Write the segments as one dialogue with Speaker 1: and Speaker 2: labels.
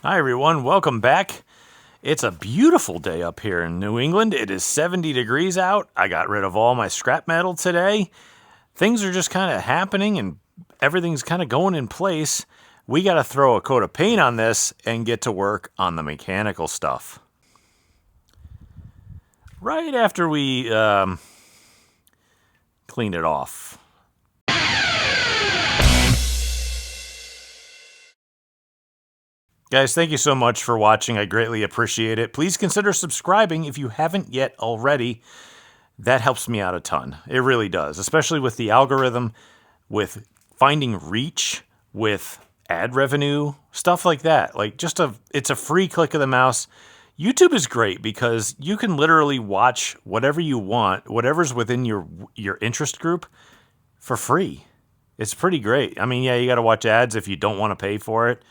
Speaker 1: Hi everyone, welcome back. It's a beautiful day up here in New England. It is 70 degrees out. I got rid of all my scrap metal today. Things are just kind of happening and everything's kind of going in place. We got to throw a coat of paint on this and get to work on the mechanical stuff. Right after we clean it off. Guys, thank you so much for watching. I greatly appreciate it. Please consider subscribing if you haven't yet already. That helps me out a ton. It really does, especially with the algorithm, with finding reach, with ad revenue, stuff like that. It's a free click of the mouse. YouTube is great because you can literally watch whatever you want, whatever's within your interest group for free. It's pretty great. I mean, yeah, you got to watch ads if you don't want to pay for it.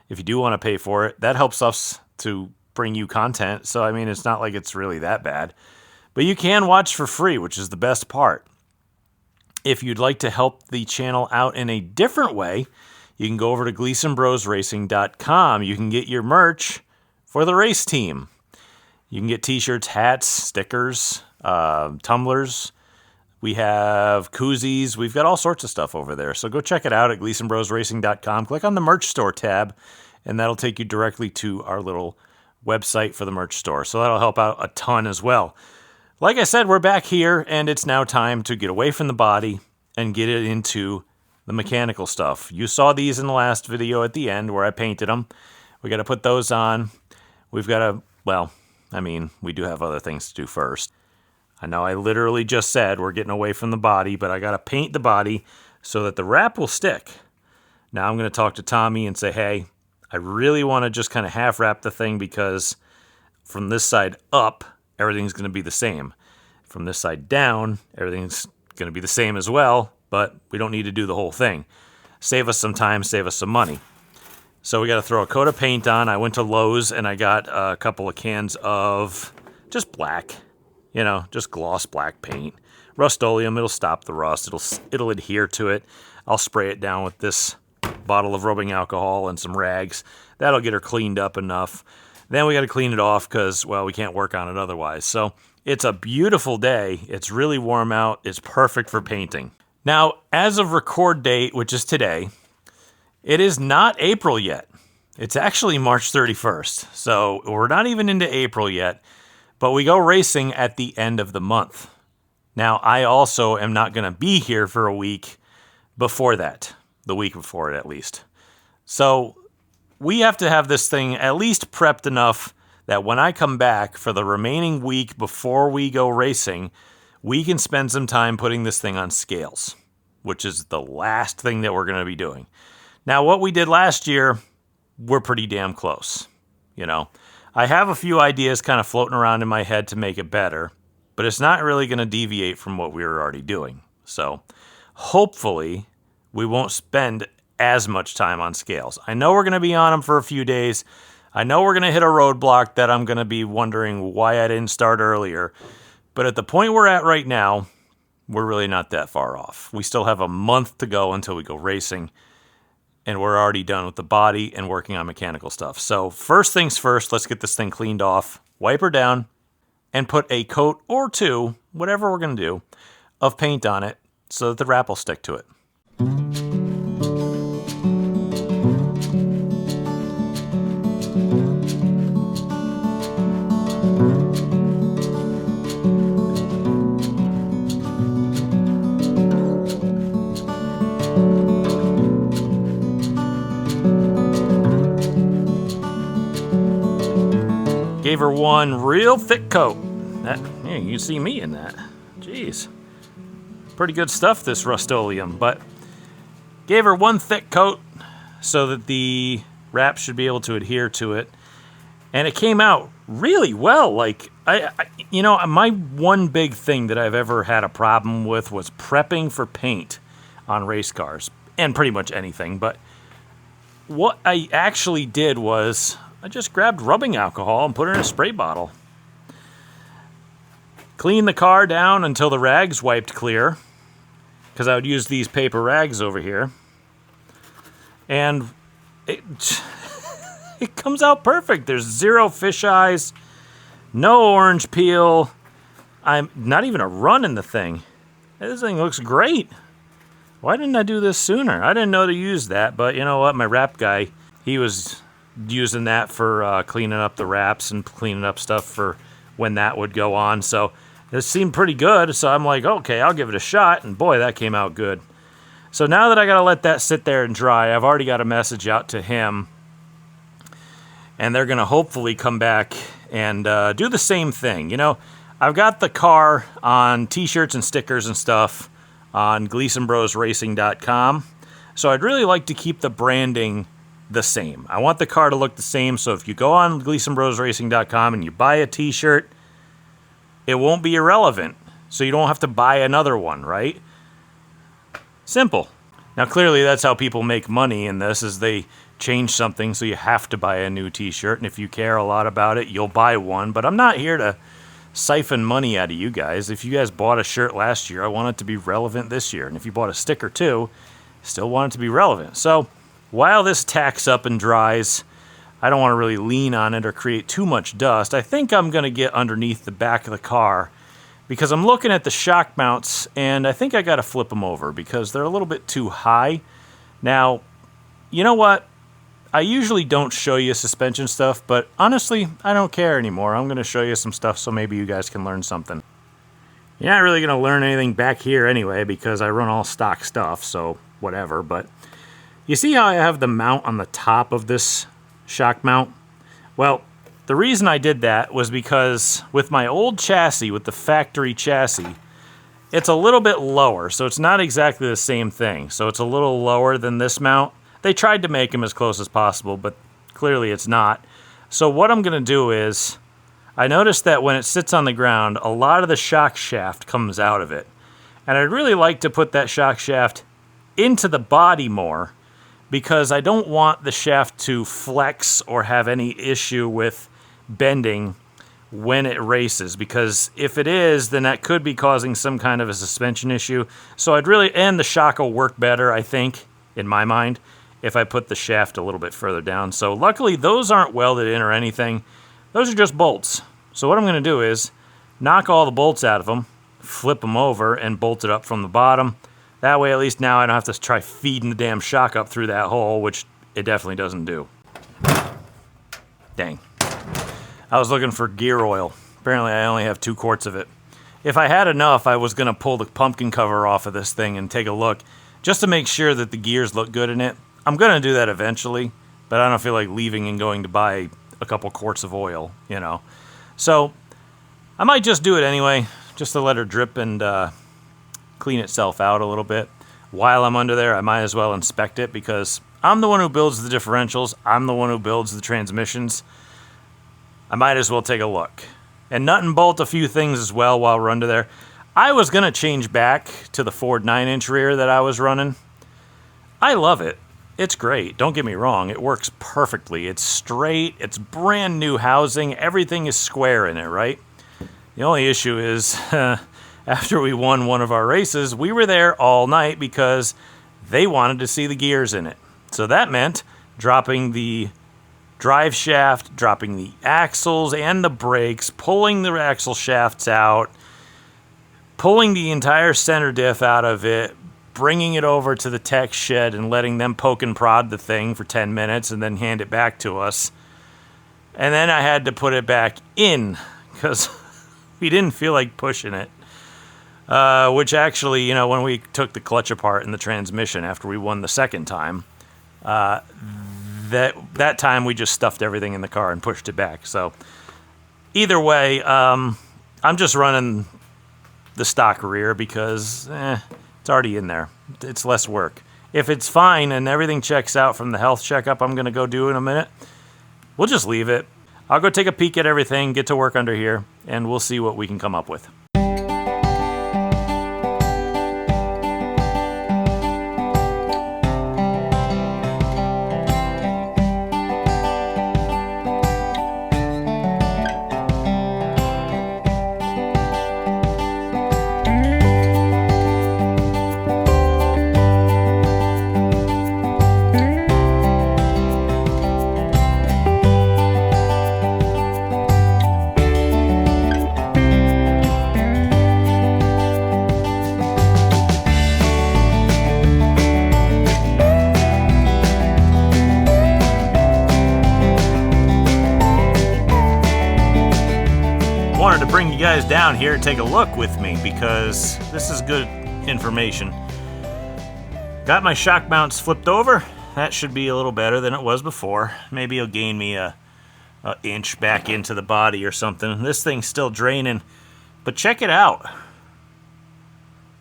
Speaker 1: If you do want to pay for it, that helps us to bring you content. So, I mean, it's not like it's really that bad. But you can watch for free, which is the best part. If you'd like to help the channel out in a different way, you can go over to GleasonBrosRacing.com. You can get your merch for the race team. You can get t-shirts, hats, stickers, tumblers. We have koozies. We've got all sorts of stuff over there. So go check it out at GleasonBrosRacing.com. Click on the merch store tab, and that'll take you directly to our little website for the merch store. So that'll help out a ton as well. Like I said, we're back here, and it's now time to get away from the body and get it into the mechanical stuff. You saw these in the last video at the end where I painted them. We got to put those on. We've got to, we do have other things to do first. I know I literally just said we're getting away from the body, but I got to paint the body so that the wrap will stick. Now I'm going to talk to Tommy and say, hey, I really want to just kind of half wrap the thing because from this side up, everything's going to be the same. From this side down, everything's going to be the same as well, but we don't need to do the whole thing. Save us some time, save us some money. So we got to throw a coat of paint on. I went to Lowe's and I got a couple of cans of just black. Just gloss black paint. Rust-Oleum, it'll stop the rust. It'll adhere to it. I'll spray it down with this bottle of rubbing alcohol and some rags. That'll get her cleaned up enough. Then we got to clean it off because, we can't work on it otherwise. So it's a beautiful day. It's really warm out. It's perfect for painting. Now, as of record date, which is today, it is not April yet. It's actually March 31st. So we're not even into April yet. But we go racing at the end of the month. Now, I also am not going to be here for a week before that. The week before it, at least. So we have to have this thing at least prepped enough that when I come back for the remaining week before we go racing, we can spend some time putting this thing on scales, which is the last thing that we're going to be doing. Now, what we did last year, we're pretty damn close, I have a few ideas kind of floating around in my head to make it better, but it's not really going to deviate from what we were already doing. So hopefully we won't spend as much time on scales. I know we're going to be on them for a few days. I know we're going to hit a roadblock that I'm going to be wondering why I didn't start earlier. But at the point we're at right now, we're really not that far off. We still have a month to go until we go racing. And we're already done with the body and working on mechanical stuff. So first things first, let's get this thing cleaned off, wipe her down, and put a coat or two, whatever we're going to do, of paint on it so that the wrap will stick to it. Gave her one real thick coat. You can see me in that. Jeez. Pretty good stuff, this Rust-Oleum, but gave her one thick coat so that the wrap should be able to adhere to it. And it came out really well. My one big thing that I've ever had a problem with was prepping for paint on race cars, and pretty much anything. But what I actually did was I just grabbed rubbing alcohol and put it in a spray bottle. Cleaned the car down until the rags wiped clear, because I would use these paper rags over here. And it comes out perfect. There's zero fish eyes, no orange peel. I'm not even a run in the thing. This thing looks great. Why didn't I do this sooner? I didn't know to use that, but you know what? My wrap guy, he was using that for cleaning up the wraps and cleaning up stuff for when that would go on. So it seemed pretty good. So I'm like, okay, I'll give it a shot. And boy, that came out good. So now that I got to let that sit there and dry, I've already got a message out to him. And they're going to hopefully come back and do the same thing. You know, I've got the car on t-shirts and stickers and stuff on GleasonBrosRacing.com. So I'd really like to keep the branding the same. I want the car to look the same. So if you go on GleasonBrosRacing.com and you buy a t-shirt, it won't be irrelevant. So you don't have to buy another one, right? Simple. Now clearly that's how people make money in this, is they change something so you have to buy a new t-shirt. And if you care a lot about it, you'll buy one. But I'm not here to siphon money out of you guys. If you guys bought a shirt last year, I want it to be relevant this year. And if you bought a sticker too, still want it to be relevant. So while this tacks up and dries, I don't want to really lean on it or create too much dust. I think I'm going to get underneath the back of the car because I'm looking at the shock mounts and I think I got to flip them over because they're a little bit too high. Now, you know what? I usually don't show you suspension stuff, but honestly, I don't care anymore. I'm going to show you some stuff so maybe you guys can learn something. You're not really going to learn anything back here anyway because I run all stock stuff, so whatever. But you see how I have the mount on the top of this shock mount? Well, the reason I did that was because with my old chassis, with the factory chassis, it's a little bit lower, so it's not exactly the same thing. So it's a little lower than this mount. They tried to make them as close as possible, but clearly it's not. So what I'm going to do is, I noticed that when it sits on the ground, a lot of the shock shaft comes out of it. And I'd really like to put that shock shaft into the body more because I don't want the shaft to flex or have any issue with bending when it races, because if it is, then that could be causing some kind of a suspension issue. So I'd really, and the shock will work better, I think, in my mind, if I put the shaft a little bit further down. So luckily those aren't welded in or anything. Those are just bolts. So what I'm going to do is knock all the bolts out of them, flip them over, and bolt it up from the bottom. That way at least now I don't have to try feeding the damn shock up through that hole, which it definitely doesn't do. Dang. I was looking for gear oil. Apparently I only have 2 quarts of it. If I had enough, I was going to pull the pumpkin cover off of this thing and take a look just to make sure that the gears look good in it. I'm going to do that eventually, but I don't feel like leaving and going to buy a couple quarts of oil, you know. So I might just do it anyway, just to let her drip and clean itself out a little bit. While I'm under there, I might as well inspect it because I'm the one who builds the differentials. I'm the one who builds the transmissions. I might as well take a look. And nut and bolt a few things as well while we're under there. I was going to change back to the Ford 9-inch rear that I was running. I love it. It's great. Don't get me wrong. It works perfectly. It's straight. It's brand new housing. Everything is square in it, right? The only issue is after we won one of our races, we were there all night because they wanted to see the gears in it. So that meant dropping the drive shaft, dropping the axles and the brakes, pulling the axle shafts out, pulling the entire center diff out of it, bringing it over to the tech shed and letting them poke and prod the thing for 10 minutes and then hand it back to us. And then I had to put it back in because we didn't feel like pushing it. Which actually, you know, when we took the clutch apart in the transmission after we won the second time, that time we just stuffed everything in the car and pushed it back. So either way, I'm just running the stock rear because it's already in there. It's less work. If it's fine and everything checks out from the health checkup I'm going to go do in a minute, we'll just leave it. I'll go take a peek at everything, get to work under here, and we'll see what we can come up with. wanted to bring you guys down here and take a look with me because this is good information. Got my shock mounts flipped over. That should be a little better than it was before. Maybe it'll gain me a inch back into the body or something. This thing's still draining, but check it out.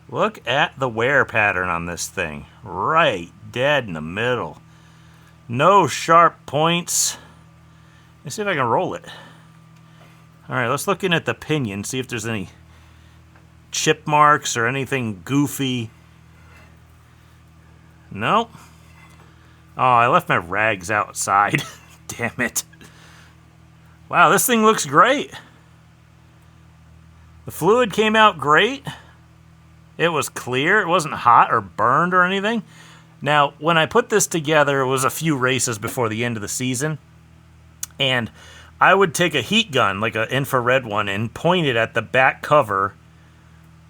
Speaker 1: Look at the wear pattern on this thing. Right dead in the middle. No sharp points. Let's see if I can roll it. Alright, let's look in at the pinion, see if there's any chip marks or anything goofy. Nope. Oh, I left my rags outside. Damn it. Wow, this thing looks great. The fluid came out great. It was clear. It wasn't hot or burned or anything. Now, when I put this together, it was a few races before the end of the season. And I would take a heat gun, like an infrared one, and point it at the back cover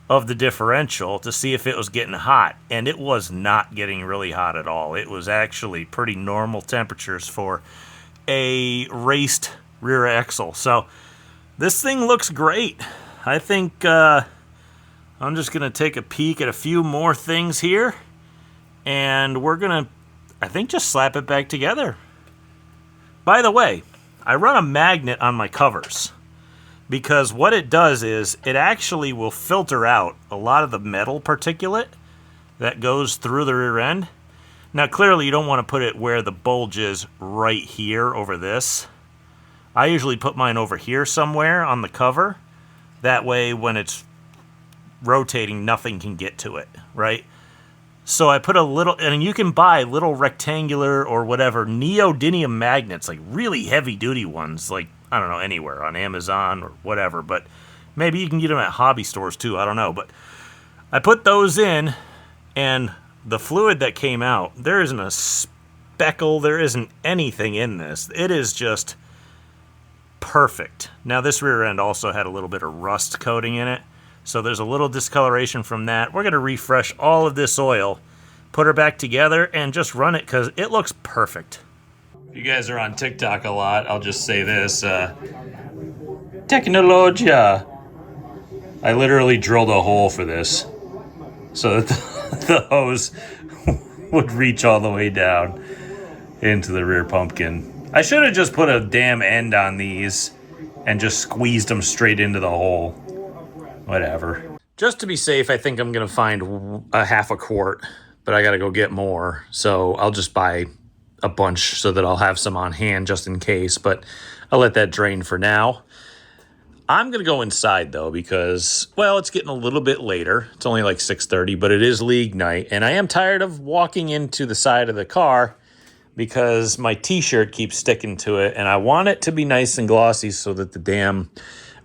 Speaker 1: of the differential to see if it was getting hot. And it was not getting really hot at all. It was actually pretty normal temperatures for a raced rear axle. So this thing looks great. I think I'm just going to take a peek at a few more things here. And we're going to, I think, just slap it back together. By the way, I run a magnet on my covers because what it does is it actually will filter out a lot of the metal particulate that goes through the rear end. Now, clearly, you don't want to put it where the bulge is right here over this. I usually put mine over here somewhere on the cover. That way, when it's rotating, nothing can get to it, right? So I put a little, and you can buy little rectangular or whatever neodymium magnets, like really heavy-duty ones, like, I don't know, anywhere, on Amazon or whatever, but maybe you can get them at hobby stores too, I don't know. But I put those in, and the fluid that came out, there isn't a speckle, there isn't anything in this. It is just perfect. Now, this rear end also had a little bit of rust coating in it. So there's a little discoloration from that. We're going to refresh all of this oil, put her back together, and just run it because it looks perfect. If you guys are on TikTok a lot, I'll just say this. Technologia. I literally drilled a hole for this so that the hose would reach all the way down into the rear pumpkin. I should have just put a damn end on these and just squeezed them straight into the hole. Whatever. Just to be safe, I think I'm going to find a half a quart, but I got to go get more. So I'll just buy a bunch so that I'll have some on hand just in case, but I'll let that drain for now. I'm going to go inside, though, because, well, it's getting a little bit later. It's only like 6:30, but it is league night, and I am tired of walking into the side of the car because my T-shirt keeps sticking to it, and I want it to be nice and glossy so that the damn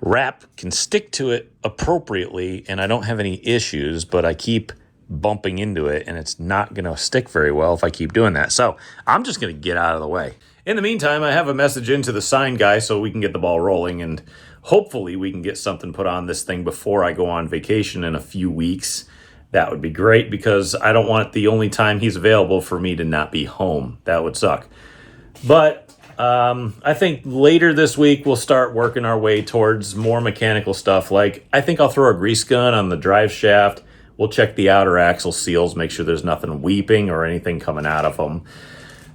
Speaker 1: wrap can stick to it appropriately and I don't have any issues, but I keep bumping into it and it's not going to stick very well if I keep doing that. So I'm just going to get out of the way. In the meantime, I have a message into the sign guy so we can get the ball rolling, and hopefully we can get something put on this thing before I go on vacation in a few weeks. That would be great because I don't want the only time he's available for me to not be home. That would suck. But I think later this week we'll start working our way towards more mechanical stuff. Like, I think I'll throw a grease gun on the drive shaft. We'll check the outer axle seals, make sure there's nothing weeping or anything coming out of them.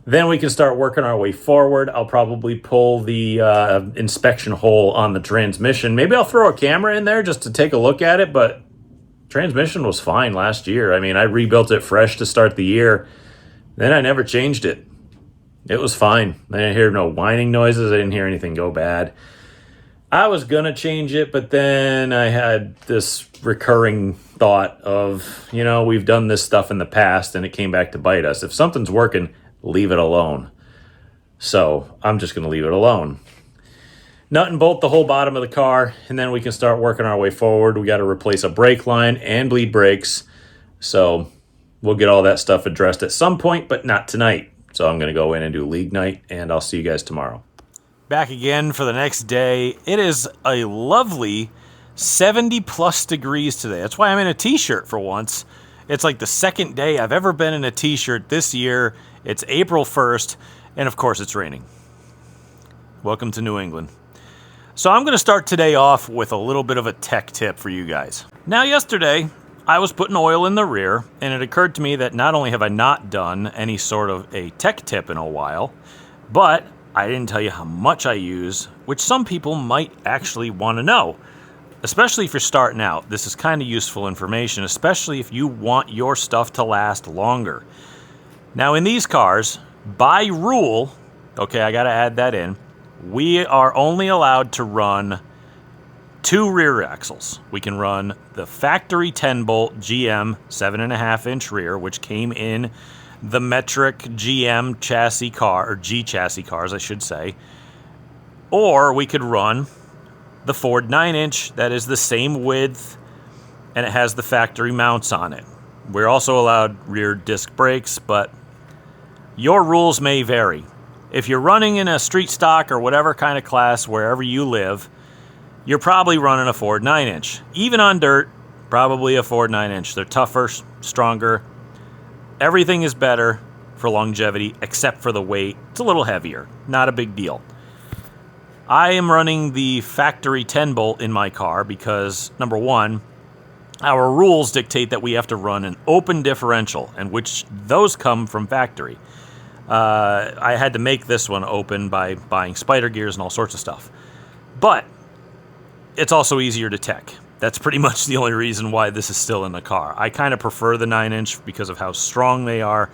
Speaker 1: Then we can start working our way forward. I'll probably pull the inspection hole on the transmission. Maybe I'll throw a camera in there just to take a look at it, but transmission was fine last year. I mean, I rebuilt it fresh to start the year. Then I never changed it. It was fine. I didn't hear no whining noises. I didn't hear anything go bad. I was going to change it, but then I had this recurring thought of, you know, we've done this stuff in the past and it came back to bite us. If something's working, leave it alone. So I'm just going to leave it alone. Nut and bolt the whole bottom of the car, and then we can start working our way forward. We got to replace a brake line and bleed brakes. So we'll get all that stuff addressed at some point, but not tonight. So I'm going to go in and do league night, and I'll see you guys tomorrow. Back again for the next day. It is a lovely 70-plus degrees today. That's why I'm in a T-shirt for once. It's like the second day I've ever been in a T-shirt this year. It's April 1st, and of course it's raining. Welcome to New England. So I'm going to start today off with a little bit of a tech tip for you guys. Now yesterday, I was putting oil in the rear, and it occurred to me that not only have I not done any sort of a tech tip in a while, but I didn't tell you how much I use, which some people might actually want to know. Especially if you're starting out, this is kind of useful information, especially if you want your stuff to last longer. Now in these cars, by rule, okay, I got to add that in, we are only allowed to run 2 rear axles. We can run the factory 10-bolt GM 7.5-inch rear, which came in the metric GM chassis car, or G chassis cars, I should say. Or we could run the Ford 9-inch that is the same width, and it has the factory mounts on it. We're also allowed rear disc brakes, but your rules may vary. If you're running in a street stock or whatever kind of class wherever you live, you're probably running a Ford 9-inch. Even on dirt, probably a Ford 9-inch. They're tougher, stronger. Everything is better for longevity except for the weight. It's a little heavier. Not a big deal. I am running the factory 10-bolt in my car because, number one, our rules dictate that we have to run an open differential, and which those come from factory. I had to make this one open by buying spider gears and all sorts of stuff. But it's also easier to tech. That's pretty much the only reason why this is still in the car. I kind of prefer the 9-inch because of how strong they are.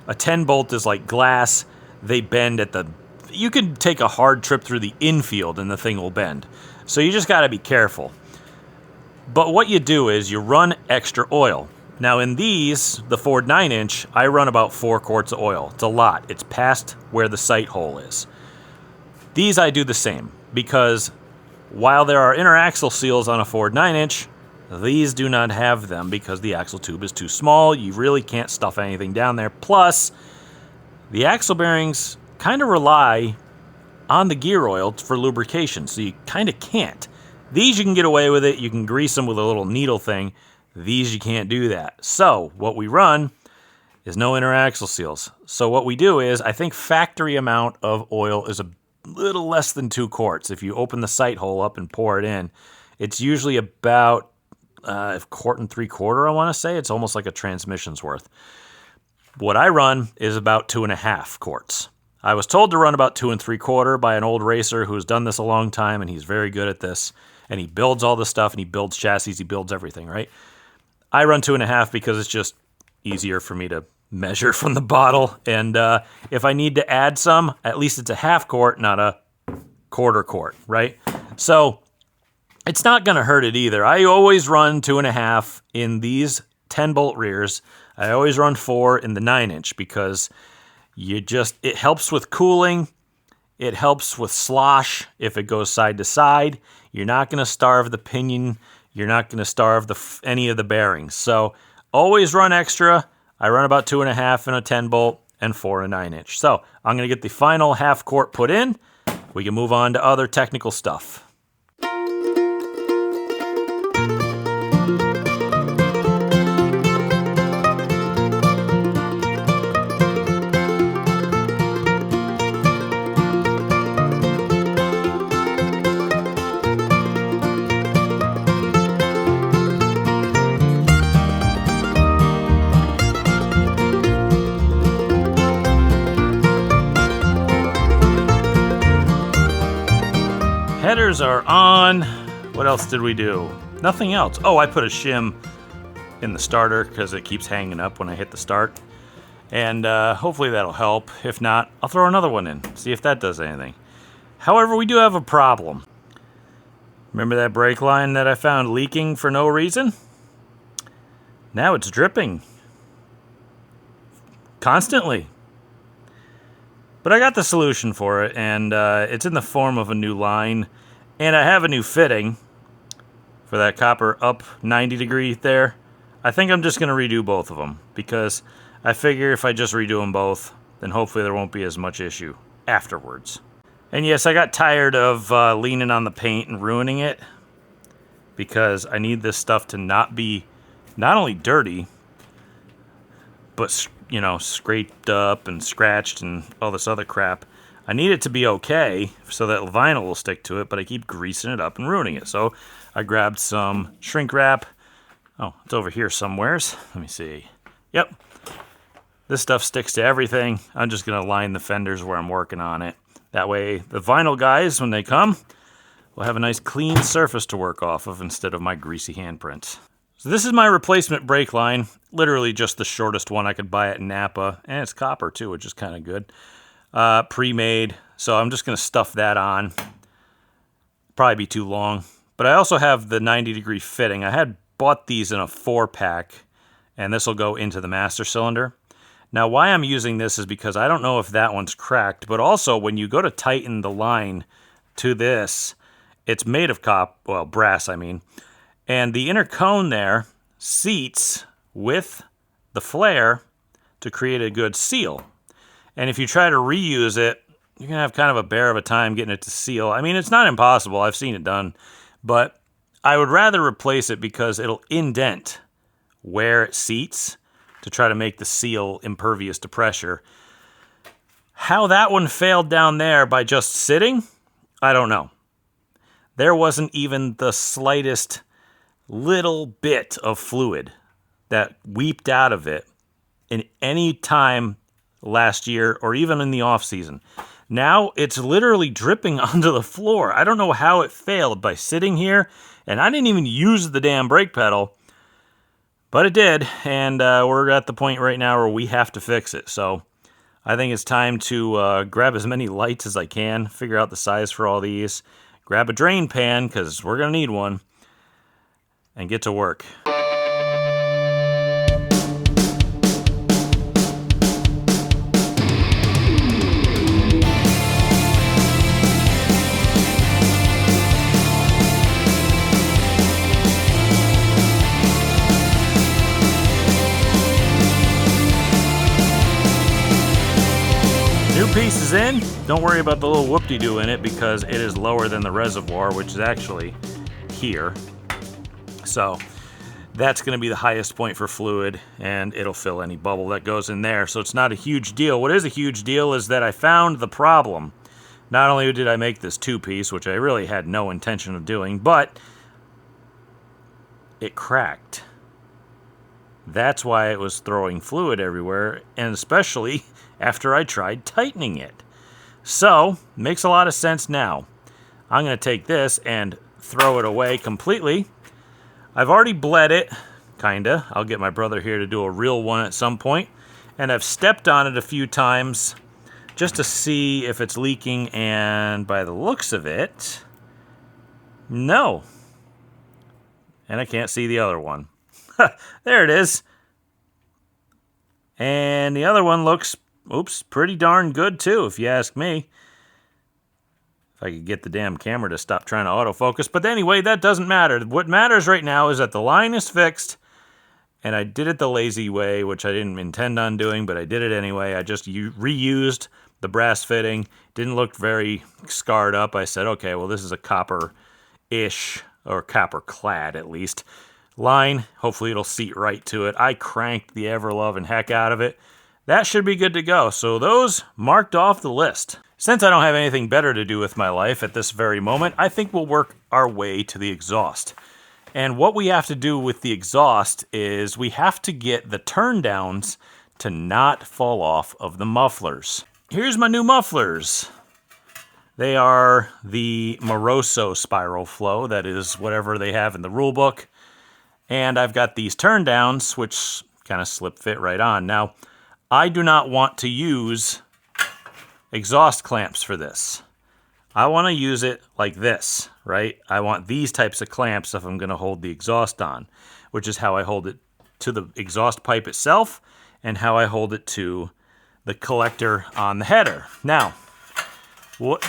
Speaker 1: A 10-bolt is like glass. They bend at the... You can take a hard trip through the infield and the thing will bend. So you just got to be careful. But what you do is you run extra oil. Now in these, the Ford 9-inch, I run about 4 quarts of oil. It's a lot. It's past where the sight hole is. These I do the same because while there are inner axle seals on a Ford 9-inch, these do not have them because the axle tube is too small. You really can't stuff anything down there. Plus, the axle bearings kind of rely on the gear oil for lubrication, so you kind of can't. These you can get away with it. You can grease them with a little needle thing. These you can't do that. So what we run is no inner axle seals. So what we do is, I think factory amount of oil is a little less than 2 quarts. If you open the sight hole up and pour it in, it's usually about a quart and 3/4, I want to say. It's almost like a transmission's worth. What I run is about 2.5 quarts. I was told to run about 2 3/4 by an old racer who's done this a long time, and he's very good at this. And he builds all the stuff, and he builds chassis, he builds everything, right? I run 2.5 because it's just easier for me to measure from the bottle. And if I need to add some, at least it's a 1/2 quart, not a 1/4 quart, right? So it's not going to hurt it either. I always run 2.5 in these 10-bolt rears. I always run 4 in the 9-inch because it helps with cooling. It helps with slosh if it goes side to side. You're not going to starve the pinion. You're not going to starve any of the bearings. So always run extra. I run about 2.5 in a 10-bolt and 4 in a 9-inch. So I'm going to get the final 1/2 quart put in. We can move on to other technical stuff. Headers are on. What else did we do? Nothing else. Oh, I put a shim in the starter because it keeps hanging up when I hit the start. And hopefully that'll help. If not, I'll throw another one in. See if that does anything. However, we do have a problem. Remember that brake line that I found leaking for no reason? Now it's dripping. Constantly. But I got the solution for it, and it's in the form of a new line. And I have a new fitting for that copper up 90 degree there. I think I'm just going to redo both of them, because I figure if I just redo them both, then hopefully there won't be as much issue afterwards. And yes, I got tired of leaning on the paint and ruining it, because I need this stuff to not be not only dirty, but, you know, scraped up and scratched and all this other crap. I need it to be okay so that vinyl will stick to it, but I keep greasing it up and ruining it. So I grabbed some shrink wrap. Oh, it's over here somewheres. Let me see. Yep. This stuff sticks to everything. I'm just going to line the fenders where I'm working on it. That way the vinyl guys, when they come, will have a nice clean surface to work off of instead of my greasy handprints. So this is my replacement brake line. Literally just the shortest one I could buy at Napa. And it's copper too, which is kind of good. Pre-made. So I'm just going to stuff that on. Probably be too long. But I also have the 90-degree fitting. I had bought these in a 4-pack, and this will go into the master cylinder. Now, why I'm using this is because I don't know if that one's cracked, but also when you go to tighten the line to this, it's made of brass, I mean, and the inner cone there seats with the flare to create a good seal. And if you try to reuse it, you're going to have kind of a bear of a time getting it to seal. I mean, it's not impossible. I've seen it done, but I would rather replace it because it'll indent where it seats to try to make the seal impervious to pressure. How that one failed down there by just sitting, I don't know. There wasn't even the slightest little bit of fluid that weeped out of it in any time last year or even in the off season. Now it's literally dripping onto the floor. I don't know how it failed by sitting here, and I didn't even use the damn brake pedal, but it did, and we're at the point right now where we have to fix it. So I think it's time to grab as many lights as I can, figure out the size for all these, grab a drain pan, because we're going to need one, and get to work. New piece is in. Don't worry about the little whoop-de-doo in it because it is lower than the reservoir, which is actually here. So that's going to be the highest point for fluid, and it'll fill any bubble that goes in there. So it's not a huge deal. What is a huge deal is that I found the problem. Not only did I make this 2-piece, which I really had no intention of doing, but it cracked. That's why it was throwing fluid everywhere, and especially after I tried tightening it. So, makes a lot of sense now. I'm going to take this and throw it away completely. I've already bled it, kinda. I'll get my brother here to do a real one at some point. And I've stepped on it a few times just to see if it's leaking, and by the looks of it, no. And I can't see the other one. There it is. And the other one looks, pretty darn good too, if you ask me. If I could get the damn camera to stop trying to autofocus. But anyway, that doesn't matter. What matters right now is that the line is fixed, and I did it the lazy way, which I didn't intend on doing, but I did it anyway. I just reused the brass fitting. Didn't look very scarred up. I said, okay, well, this is a copper-ish, or copper-clad at least, line. Hopefully it'll seat right to it. I cranked the ever-loving heck out of it. That should be good to go. So those marked off the list. Since I don't have anything better to do with my life at this very moment, I think we'll work our way to the exhaust. And what we have to do with the exhaust is we have to get the turn downs to not fall off of the mufflers. Here's my new mufflers. They are the Moroso spiral flow. That is whatever they have in the rule book. And I've got these turn downs, which kind of slip fit right on. Now, I do not want to use exhaust clamps for this. I want to use it like this, right? I want these types of clamps if I'm going to hold the exhaust on, which is how I hold it to the exhaust pipe itself and how I hold it to the collector on the header. Now,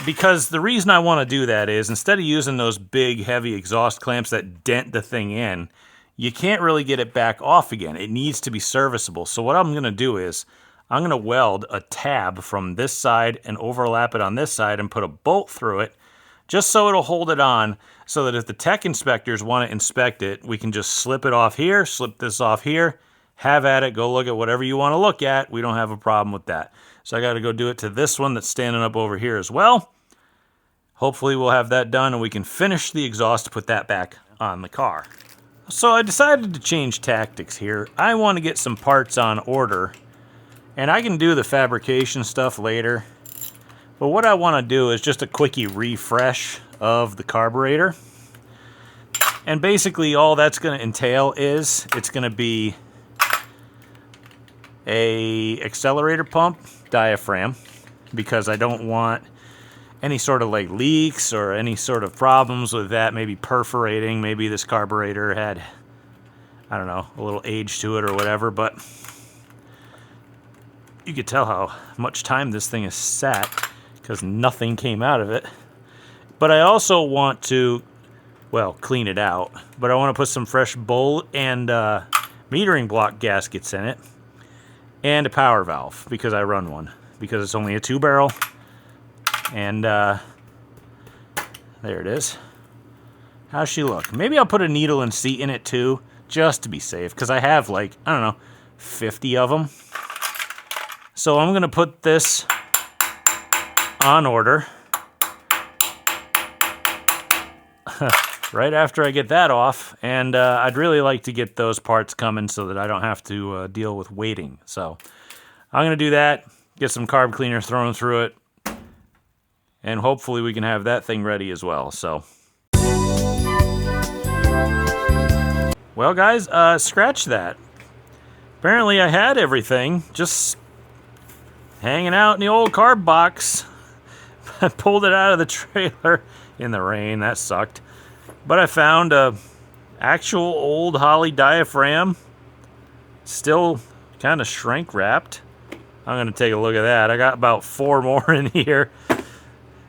Speaker 1: because the reason I want to do that is instead of using those big, heavy exhaust clamps that dent the thing in, you can't really get it back off again. It needs to be serviceable. So what I'm going to do is I'm going to weld a tab from this side and overlap it on this side and put a bolt through it just so it'll hold it on so that if the tech inspectors want to inspect it, we can just slip it off here, slip this off here, have at it. Go look at whatever you want to look at. We don't have a problem with that. So I got to go do it to this one that's standing up over here as well. Hopefully we'll have that done and we can finish the exhaust to put that back on the car. So I decided to change tactics here. I want to get some parts on order, and I can do the fabrication stuff later. But what I want to do is just a quickie refresh of the carburetor. And basically all that's going to entail is it's going to be a accelerator pump diaphragm, because I don't want any sort of like leaks or any sort of problems with that, maybe perforating. Maybe this carburetor had, I don't know, a little age to it or whatever, but you could tell how much time this thing is sat because nothing came out of it. But I also want to, well, clean it out, but I want to put some fresh bolt and metering block gaskets in it, and a power valve, because I run one, because it's only a 2-barrel. And there it is. How's she look? Maybe I'll put a needle and seat in it too, just to be safe, because I have like, I don't know, 50 of them. So I'm going to put this on order right after I get that off. And I'd really like to get those parts coming so that I don't have to deal with waiting. So I'm going to do that, get some carb cleaner thrown through it, and hopefully we can have that thing ready as well. So, well guys, scratch that. Apparently I had everything just hanging out in the old carb box. I pulled it out of the trailer in the rain. That sucked. But I found a actual old Holley diaphragm, still kind of shrink wrapped. I'm going to take a look at that. I got about 4 more in here.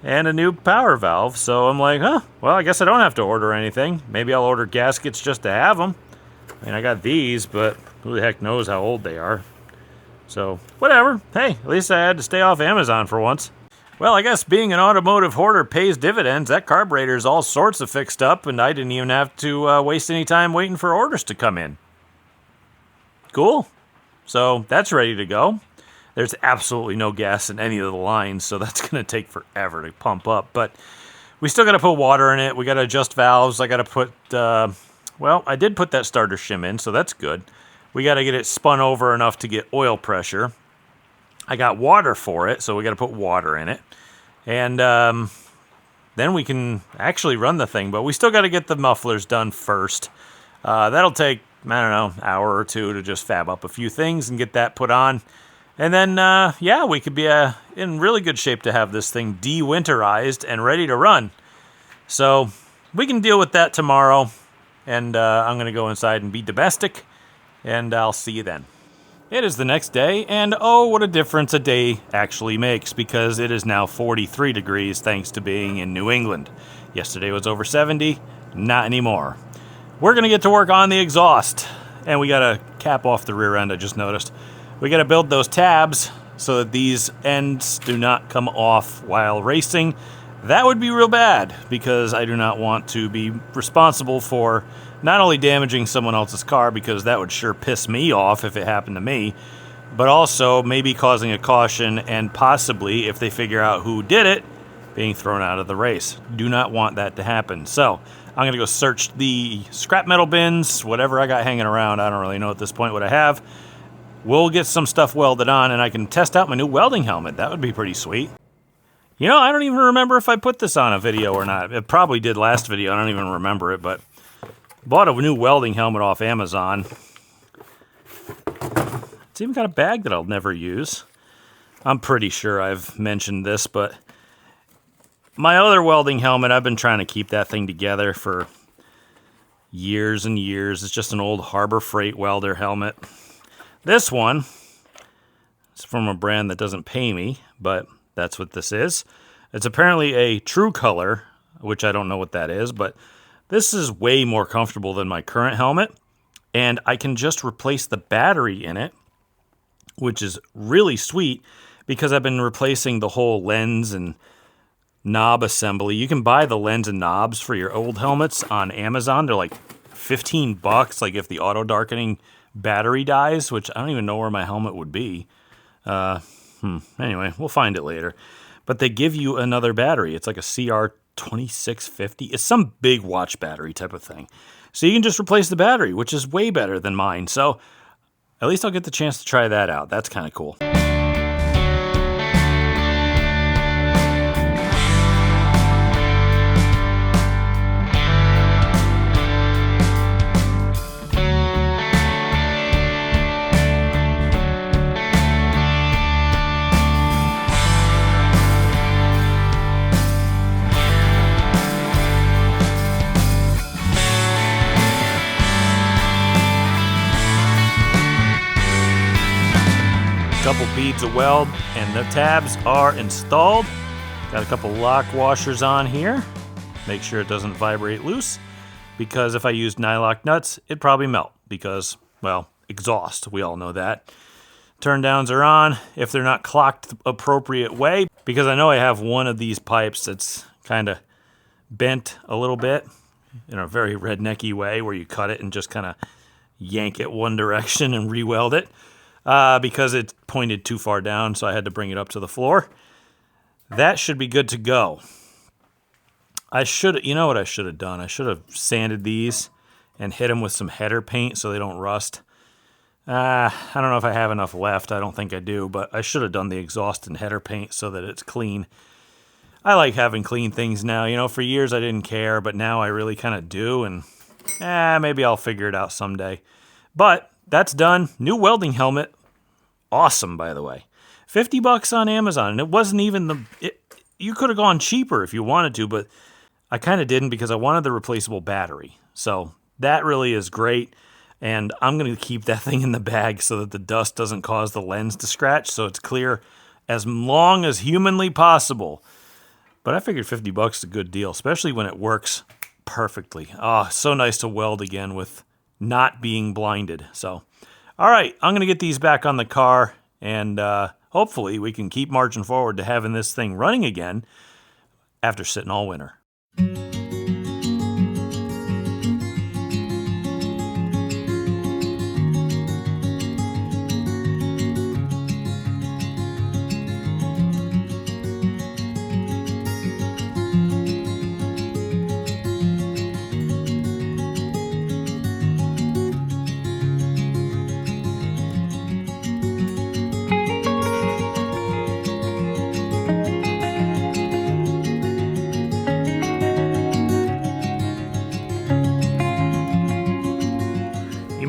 Speaker 1: And a new power valve, so I'm like, huh, well, I guess I don't have to order anything. Maybe I'll order gaskets just to have them. I mean, I got these, but who the heck knows how old they are. So, whatever. Hey, at least I had to stay off Amazon for once. Well, I guess being an automotive hoarder pays dividends. That carburetor's all sorts of fixed up, and I didn't even have to waste any time waiting for orders to come in. Cool. So, that's ready to go. There's absolutely no gas in any of the lines, so that's going to take forever to pump up. But we still got to put water in it. We got to adjust valves. I got to put, well, I did put that starter shim in, so that's good. We got to get it spun over enough to get oil pressure. I got water for it, so we got to put water in it. And then we can actually run the thing, but we still got to get the mufflers done first. That'll take, I don't know, an hour or two to just fab up a few things and get that put on. And then, yeah, we could be in really good shape to have this thing de-winterized and ready to run. So we can deal with that tomorrow. And I'm going to go inside and be domestic. And I'll see you then. It is the next day, and oh, what a difference a day actually makes, because it is now 43 degrees thanks to being in New England. Yesterday was over 70, not anymore. We're going to get to work on the exhaust. And we got to cap off the rear end, I just noticed. We got to build those tabs so that these ends do not come off while racing. That would be real bad, because I do not want to be responsible for not only damaging someone else's car, because that would sure piss me off if it happened to me, but also maybe causing a caution and possibly, if they figure out who did it, being thrown out of the race. Do not want that to happen. So I'm going to go search the scrap metal bins, whatever I got hanging around. I don't really know at this point what I have. We'll get some stuff welded on, and I can test out my new welding helmet. That would be pretty sweet. You know, I don't even remember if I put this on a video or not. It probably did last video. I don't even remember it, but bought a new welding helmet off Amazon. It's even got a bag that I'll never use. I'm pretty sure I've mentioned this, but my other welding helmet, I've been trying to keep that thing together for years and years. It's just an old Harbor Freight welder helmet. This one is from a brand that doesn't pay me, but that's what this is. It's apparently a True Color, which I don't know what that is, but this is way more comfortable than my current helmet, and I can just replace the battery in it, which is really sweet, because I've been replacing the whole lens and knob assembly. You can buy the lens and knobs for your old helmets on Amazon. They're like $15, like if the auto darkening battery dies, which I don't even know where my helmet would be. Anyway, we'll find it later. But they give you another battery. It's like a CR2650. It's some big watch battery type of thing. So you can just replace the battery, which is way better than mine. So at least I'll get the chance to try that out. That's kind of cool. Couple beads of weld and the tabs are installed. Got a couple lock washers on here. Make sure it doesn't vibrate loose, because if I used nylock nuts, it'd probably melt because, well, exhaust, we all know that. Turn downs are on if they're not clocked the appropriate way, because I know I have one of these pipes that's kind of bent a little bit in a very rednecky way where you cut it and just kind of yank it one direction and re-weld it. Because it pointed too far down, so I had to bring it up to the floor. That should be good to go. You know what I should have done? I should have sanded these and hit them with some header paint so they don't rust. I don't know if I have enough left. I don't think I do, but I should have done the exhaust and header paint so that it's clean. I like having clean things now. You know, for years I didn't care, but now I really kind of do, and maybe I'll figure it out someday. But that's done. New welding helmet. Awesome, by the way. $50 on Amazon. And it wasn't even you could have gone cheaper if you wanted to, but I kind of didn't because I wanted the replaceable battery. So that really is great. And I'm going to keep that thing in the bag so that the dust doesn't cause the lens to scratch, so it's clear as long as humanly possible. But I figured $50 is a good deal, especially when it works perfectly. Oh, so nice to weld again with not being blinded. So, all right, I'm going to get these back on the car, and hopefully we can keep marching forward to having this thing running again after sitting all winter.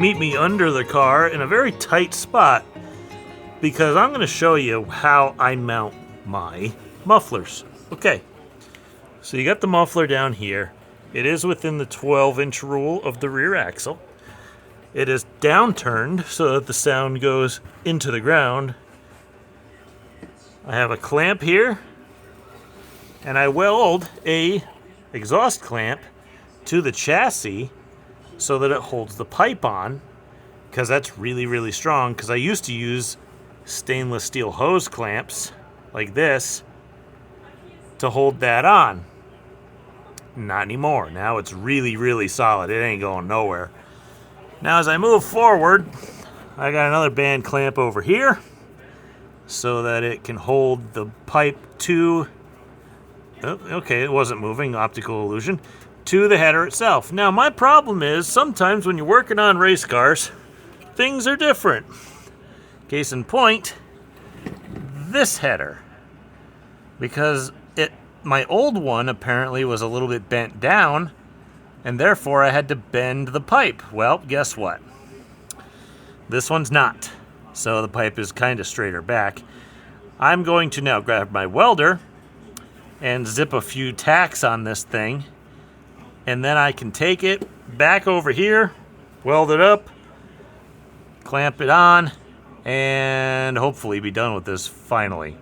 Speaker 1: Meet me under the car in a very tight spot because I'm going to show you how I mount my mufflers. Okay, so you got the muffler down here. It is within the 12-inch rule of the rear axle. It is downturned so that the sound goes into the ground. I have a clamp here, and I weld a exhaust clamp to the chassis so that it holds the pipe on, because that's really, really strong, because I used to use stainless steel hose clamps like this to hold that on. Not anymore. Now it's really, really solid. It ain't going nowhere. Now as I move forward, I got another band clamp over here so that it can hold the pipe to, okay, it wasn't moving, optical illusion, to the header itself. Now, my problem is sometimes when you're working on race cars, things are different. Case in point, this header. Because my old one apparently was a little bit bent down, and therefore I had to bend the pipe. Well, guess what? This one's not. So the pipe is kind of straighter back. I'm going to now grab my welder and zip a few tacks on this thing, and then I can take it back over here, weld it up, clamp it on, and hopefully be done with this finally.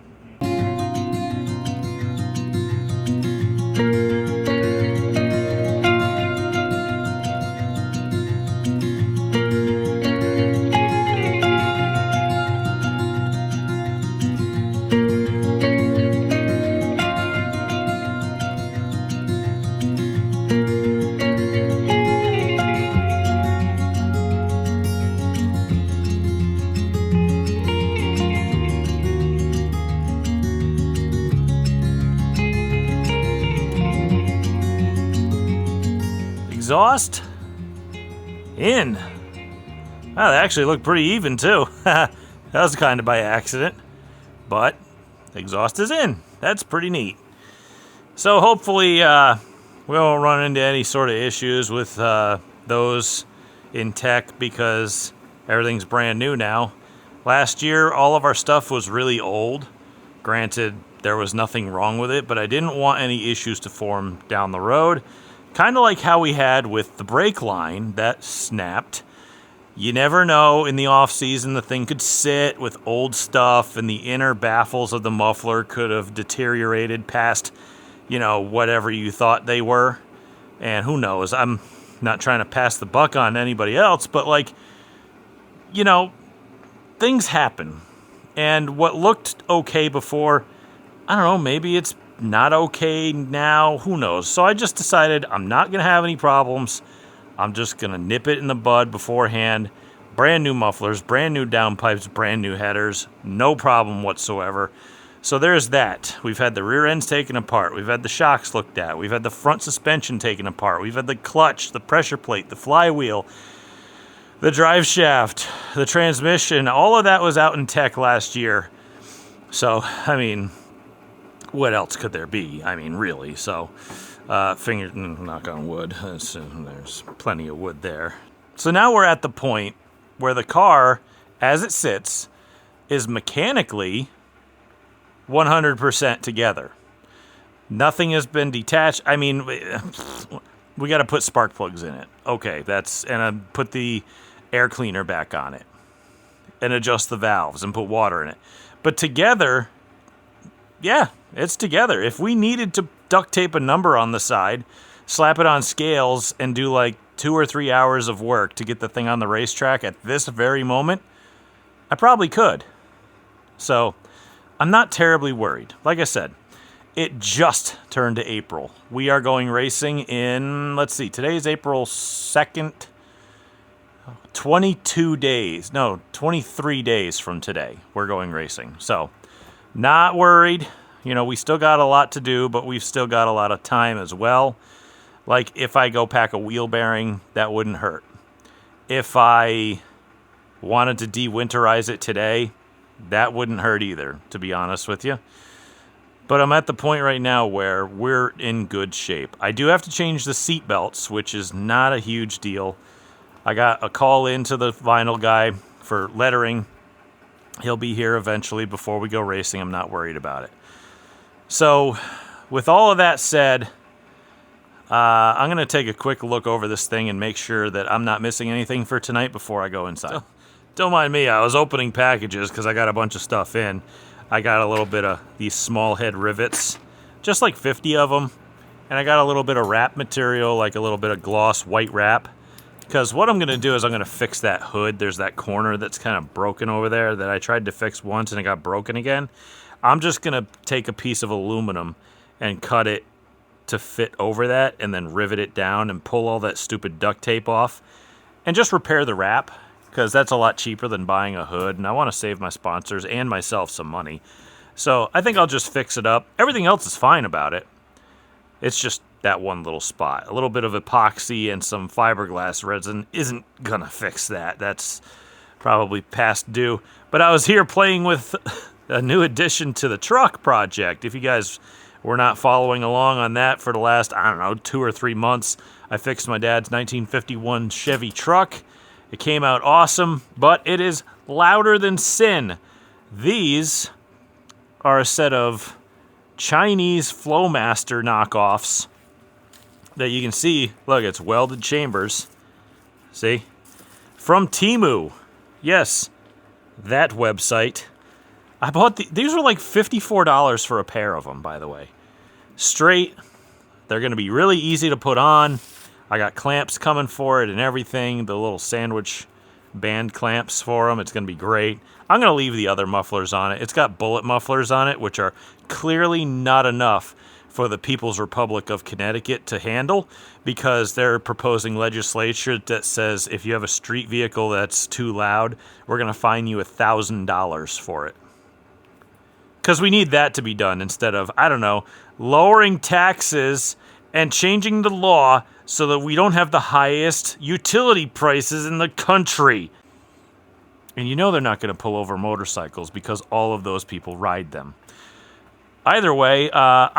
Speaker 1: exhaust in. Wow, they actually look pretty even too. That was kind of by accident, but the exhaust is in. That's pretty neat. So hopefully we won't run into any sort of issues with those in tech because everything's brand new now. Last year, all of our stuff was really old. Granted, there was nothing wrong with it, but I didn't want any issues to form down the road. Kind of like how we had with the brake line that snapped. You never know, in the off-season, the thing could sit with old stuff and the inner baffles of the muffler could have deteriorated past, whatever you thought they were. And who knows, I'm not trying to pass the buck on anybody else, but things happen. And what looked okay before, I don't know, maybe it's not okay now, who knows. So I just decided I'm not going to have any problems. I'm just going to nip it in the bud beforehand. Brand new mufflers, brand new downpipes, brand new headers, no problem whatsoever. So there's that. We've had the rear ends taken apart. We've had the shocks looked at. We've had the front suspension taken apart. We've had the clutch, the pressure plate, the flywheel, the drive shaft, the transmission. All of that was out in tech last year. So, what else could there be? Really. So, knock on wood. There's plenty of wood there. So now we're at the point where the car, as it sits, is mechanically 100% together. Nothing has been detached. We got to put spark plugs in it. Okay, and I put the air cleaner back on it and adjust the valves and put water in it. But together, yeah, it's together. If we needed to duct tape a number on the side, slap it on scales, and do 2 or 3 hours of work to get the thing on the racetrack at this very moment, I probably could. So I'm not terribly worried. Like I said, it just turned to April. We are going racing in, today's April 2nd, 23 days from today, we're going racing. So not worried. We still got a lot to do, but we've still got a lot of time as well. If I go pack a wheel bearing, that wouldn't hurt. If I wanted to de-winterize it today, that wouldn't hurt either, to be honest with you. But I'm at the point right now where we're in good shape. I do have to change the seat belts, which is not a huge deal. I got a call into the vinyl guy for lettering. He'll be here eventually before we go racing. I'm not worried about it. So, with all of that said, I'm going to take a quick look over this thing and make sure that I'm not missing anything for tonight before I go inside. Don't mind me. I was opening packages because I got a bunch of stuff in. I got a little bit of these small head rivets, just 50 of them. And I got a little bit of wrap material, a little bit of gloss white wrap. Because what I'm going to do is I'm going to fix that hood. There's that corner that's kind of broken over there that I tried to fix once and it got broken again. I'm just going to take a piece of aluminum and cut it to fit over that and then rivet it down and pull all that stupid duct tape off and just repair the wrap, because that's a lot cheaper than buying a hood, and I want to save my sponsors and myself some money. So I think I'll just fix it up. Everything else is fine about it. It's just that one little spot. A little bit of epoxy and some fiberglass resin isn't gonna fix that. That's probably past due. But I was here playing with a new addition to the truck project. If you guys were not following along on that for the last, 2 or 3 months, I fixed my dad's 1951 Chevy truck. It came out awesome, but it is louder than sin. These are a set of Chinese Flowmaster knockoffs that you can see. Look, it's welded chambers. See? From Temu. Yes, that website. I bought these were $54 for a pair of them, by the way. Straight. They're going to be really easy to put on. I got clamps coming for it and everything. The little sandwich band clamps for them. It's going to be great. I'm going to leave the other mufflers on it. It's got bullet mufflers on it, which are clearly not enough for the People's Republic of Connecticut to handle, because they're proposing legislation that says if you have a street vehicle that's too loud, we're going to fine you $1,000 for it. Because we need that to be done instead of, lowering taxes and changing the law so that we don't have the highest utility prices in the country. And you know they're not going to pull over motorcycles because all of those people ride them. Either way, I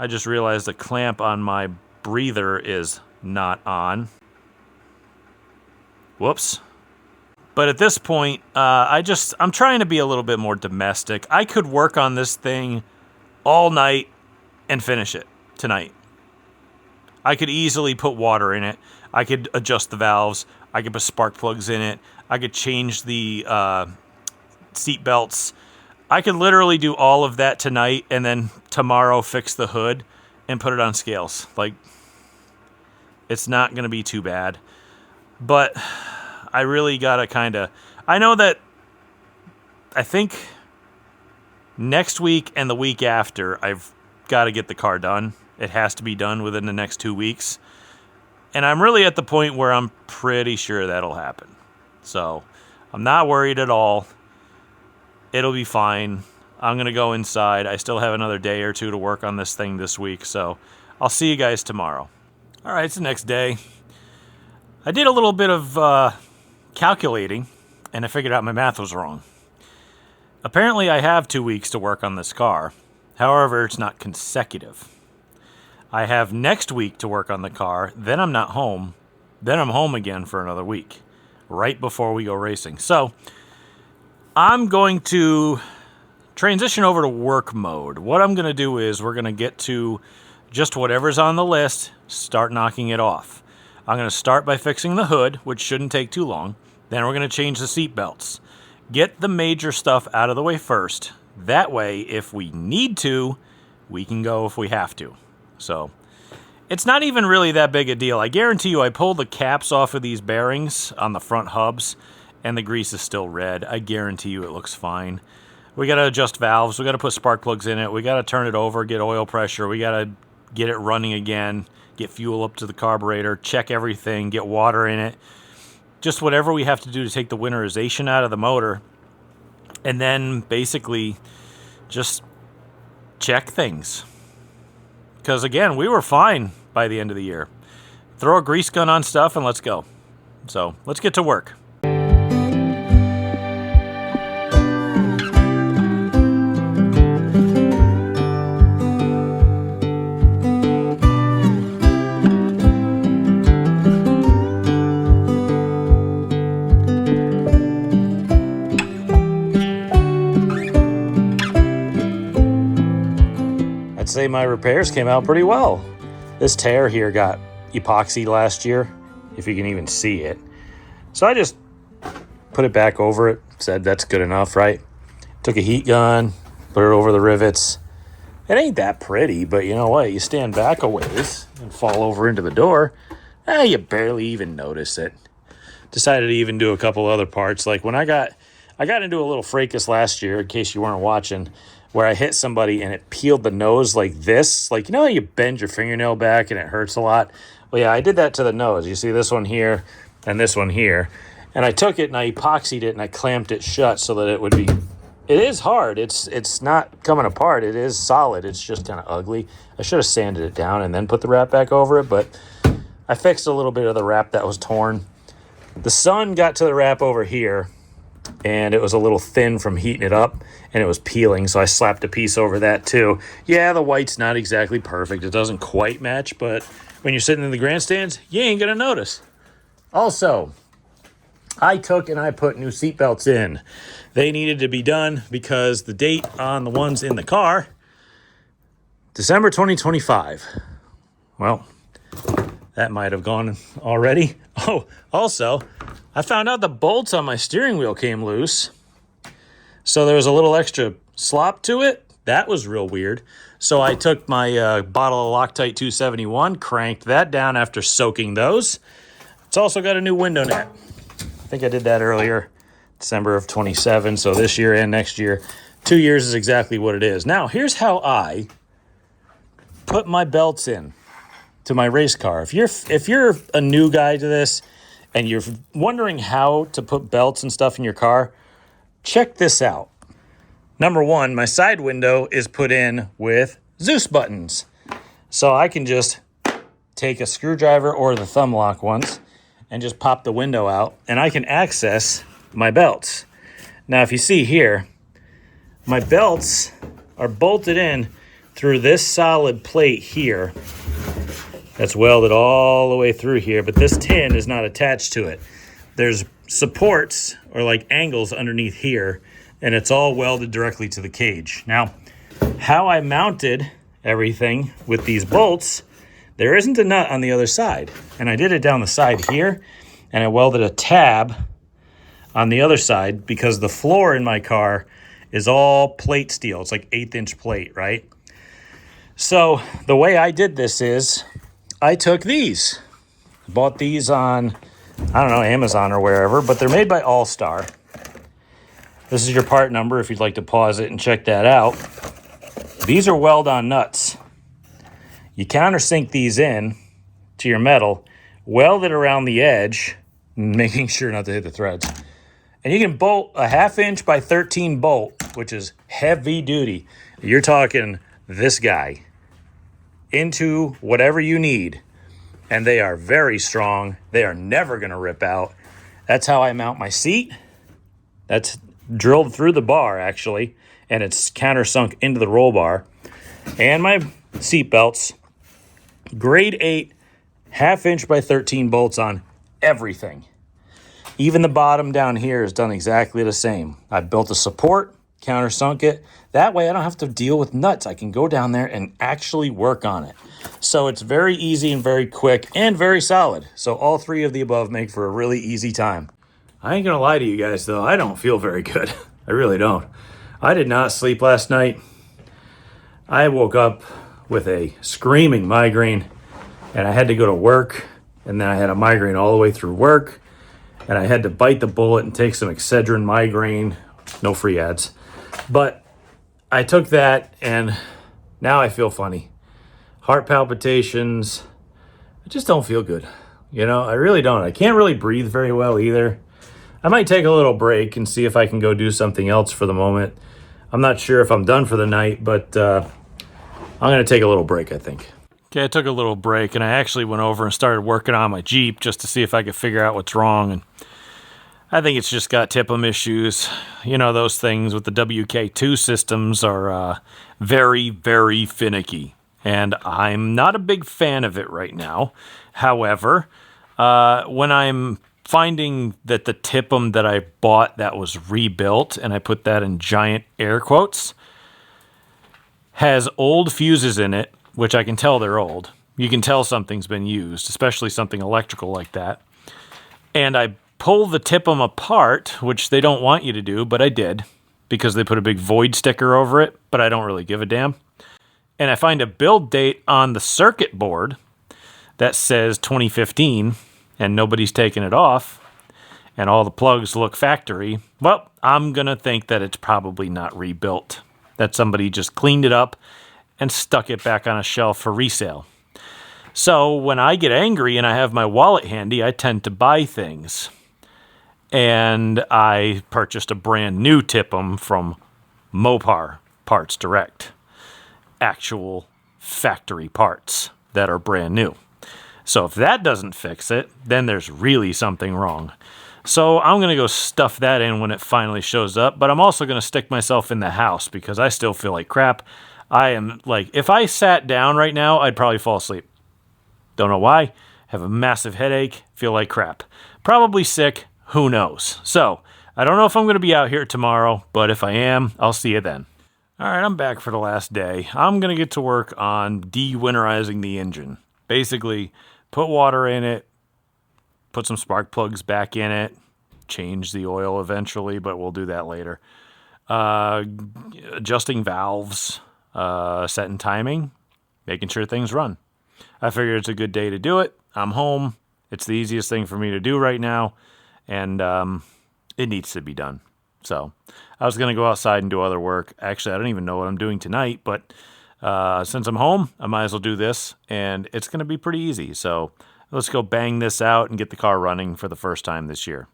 Speaker 1: just realized the clamp on my breather is not on. Whoops. But at this point, I'm trying to be a little bit more domestic. I could work on this thing all night and finish it tonight. I could easily put water in it. I could adjust the valves. I could put spark plugs in it. I could change the seat belts. I could literally do all of that tonight and then tomorrow fix the hood and put it on scales. Like, it's not going to be too bad. But I really got to I know that I think next week and the week after, I've got to get the car done. It has to be done within the next 2 weeks. And I'm really at the point where I'm pretty sure that'll happen. So I'm not worried at all. It'll be fine. I'm going to go inside. I still have another day or two to work on this thing this week. So I'll see you guys tomorrow. All right, it's the next day. I did a little bit of calculating, and I figured out my math was wrong. Apparently, I have 2 weeks to work on this car. However, it's not consecutive. I have next week to work on the car, then I'm not home, then I'm home again for another week, right before we go racing. So, I'm going to transition over to work mode. What I'm going to do is we're going to get to just whatever's on the list, start knocking it off. I'm going to start by fixing the hood, which shouldn't take too long. Then we're going to change the seat belts. Get the major stuff out of the way first. That way, if we need to, we can go if we have to. So, it's not even really that big a deal. I guarantee you I pulled the caps off of these bearings on the front hubs, and the grease is still red. I guarantee you it looks fine. We got to adjust valves. We got to put spark plugs in it. We got to turn it over, get oil pressure. We got to get it running again, get fuel up to the carburetor, check everything, get water in it. Just whatever we have to do to take the winterization out of the motor. And then basically just check things. Because again, we were fine by the end of the year. Throw a grease gun on stuff and let's go. So let's get to work. I'd say my repairs came out pretty well. This tear here got epoxy last year, if you can even see it. So I just put it back over it, said that's good enough, right? Took a heat gun, put it over the rivets. It ain't that pretty, but you know what? You stand back a ways and fall over into the door, you barely even notice it. Decided to even do a couple other parts. Like when I got into a little fracas last year, in case you weren't watching, where I hit somebody and it peeled the nose like this. Like, you know how you bend your fingernail back and it hurts a lot? Well, yeah, I did that to the nose. You see this one here and this one here. And I took it and I epoxied it and I clamped it shut so that it would be... It is hard. It's not coming apart. It is solid. It's just kind of ugly. I should have sanded it down and then put the wrap back over it, but I fixed a little bit of the wrap that was torn. The sun got to the wrap over here, and it was a little thin from heating it up, and it was peeling, so I slapped a piece over that too. Yeah, the white's not exactly perfect. It doesn't quite match, but when you're sitting in the grandstands, you ain't gonna notice. Also, I took and I put new seat belts in. They needed to be done because the date on the ones in the car, December 2025. Well, that might have gone already. Oh, also, I found out the bolts on my steering wheel came loose. So there was a little extra slop to it. That was real weird. So I took my bottle of Loctite 271, cranked that down after soaking those. It's also got a new window net. I think I did that earlier, December of 27. So this year and next year, 2 years is exactly what it is. Now, here's how I put my belts in to my race car. If you're a new guy to this and you're wondering how to put belts and stuff in your car, check this out. Number one, my side window is put in with Zeus buttons. So I can just take a screwdriver or the thumb lock ones and just pop the window out, and I can access my belts. Now, if you see here, my belts are bolted in through this solid plate here. That's welded all the way through here, but this tin is not attached to it. There's supports or like angles underneath here, and it's all welded directly to the cage. Now, how I mounted everything with these bolts, there isn't a nut on the other side. And I did it down the side here, and I welded a tab on the other side because the floor in my car is all plate steel. It's like 1/8" plate, right? So the way I did this is I took these, bought these on, I don't know, Amazon or wherever, but they're made by All-Star. This is your part number if you'd like to pause it and check that out. These are weld-on nuts. You countersink these in to your metal, weld it around the edge, making sure not to hit the threads. And you can bolt a 1/2" by 13 bolt, which is heavy duty. You're talking this guy into whatever you need. And they are very strong. They are never going to rip out. That's how I mount my seat. That's drilled through the bar, actually, and it's countersunk into the roll bar. And my seat belts, grade 8, 1/2" by 13 bolts on everything. Even the bottom down here is done exactly the same. I built a support, countersunk it. That way I don't have to deal with nuts. I can go down there and actually work on it. So it's very easy and very quick and very solid. So all three of the above make for a really easy time. I ain't gonna lie to you guys though, I don't feel very good. I really don't. I did not sleep last night. I woke up with a screaming migraine, and I had to go to work, and then I had a migraine all the way through work, and I had to bite the bullet and take some Excedrin migraine. No free ads. But I took that, and now I feel funny. Heart palpitations. I just don't feel good. You know, I really don't. I can't really breathe very well either. I might take a little break and see if I can go do something else for the moment. I'm not sure if I'm done for the night, but I'm going to take a little break, I think. Okay, I took a little break, and I actually went over and started working on my Jeep just to see if I could figure out what's wrong. And I think it's just got TIPM issues. You know, those things with the WK2 systems are very, very finicky. And I'm not a big fan of it right now. However, when I'm finding that the TIPM that I bought that was rebuilt, and I put that in giant air quotes, has old fuses in it, which I can tell they're old. You can tell something's been used, especially something electrical like that. And I pull the TIPM apart, which they don't want you to do, but I did, because they put a big void sticker over it, but I don't really give a damn. And I find a build date on the circuit board that says 2015, and nobody's taken it off, and all the plugs look factory. Well, I'm going to think that it's probably not rebuilt, that somebody just cleaned it up and stuck it back on a shelf for resale. So when I get angry and I have my wallet handy, I tend to buy things. And I purchased a brand new TIPM from Mopar Parts Direct. Actual factory parts that are brand new. So if that doesn't fix it, then there's really something wrong. So I'm going to go stuff that in when it finally shows up, but I'm also going to stick myself in the house because I still feel like crap. I am like, if I sat down right now, I'd probably fall asleep. Don't know why. Have a massive headache, feel like crap. Probably sick, who knows. So I don't know if I'm going to be out here tomorrow, but if I am, I'll see you then. All right, I'm back for the last day. I'm going to get to work on de-winterizing the engine. Basically, put water in it, put some spark plugs back in it, change the oil eventually, but we'll do that later. Adjusting valves, setting timing, making sure things run. I figured it's a good day to do it. I'm home. It's the easiest thing for me to do right now, and it needs to be done. So I was going to go outside and do other work. Actually, I don't even know what I'm doing tonight, but since I'm home, I might as well do this, and it's going to be pretty easy. So let's go bang this out and get the car running for the first time this year.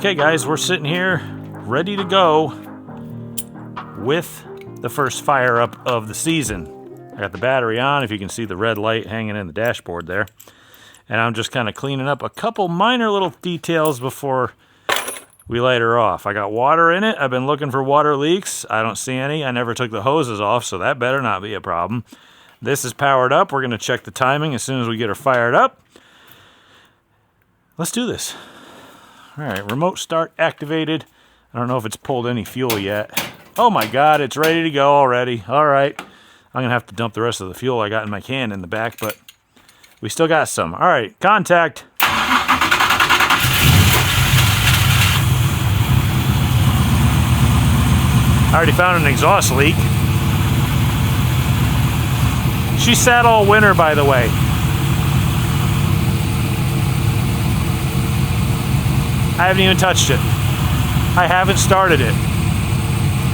Speaker 1: Okay guys, we're sitting here ready to go with the first fire up of the season. I got the battery on, if you can see the red light hanging in the dashboard there. And I'm just kind of cleaning up a couple minor little details before we light her off. I got water in it. I've been looking for water leaks. I don't see any. I never took the hoses off, so that better not be a problem. This is powered up. We're going to check the timing as soon as we get her fired up. Let's do this. All right, remote start activated. I don't know if it's pulled any fuel yet. Oh my God, it's ready to go already. All right. I'm going to have to dump the rest of the fuel I got in my can in the back, but we still got some. All right, contact. I already found an exhaust leak. She sat all winter, by the way. I haven't even touched it. I haven't started it.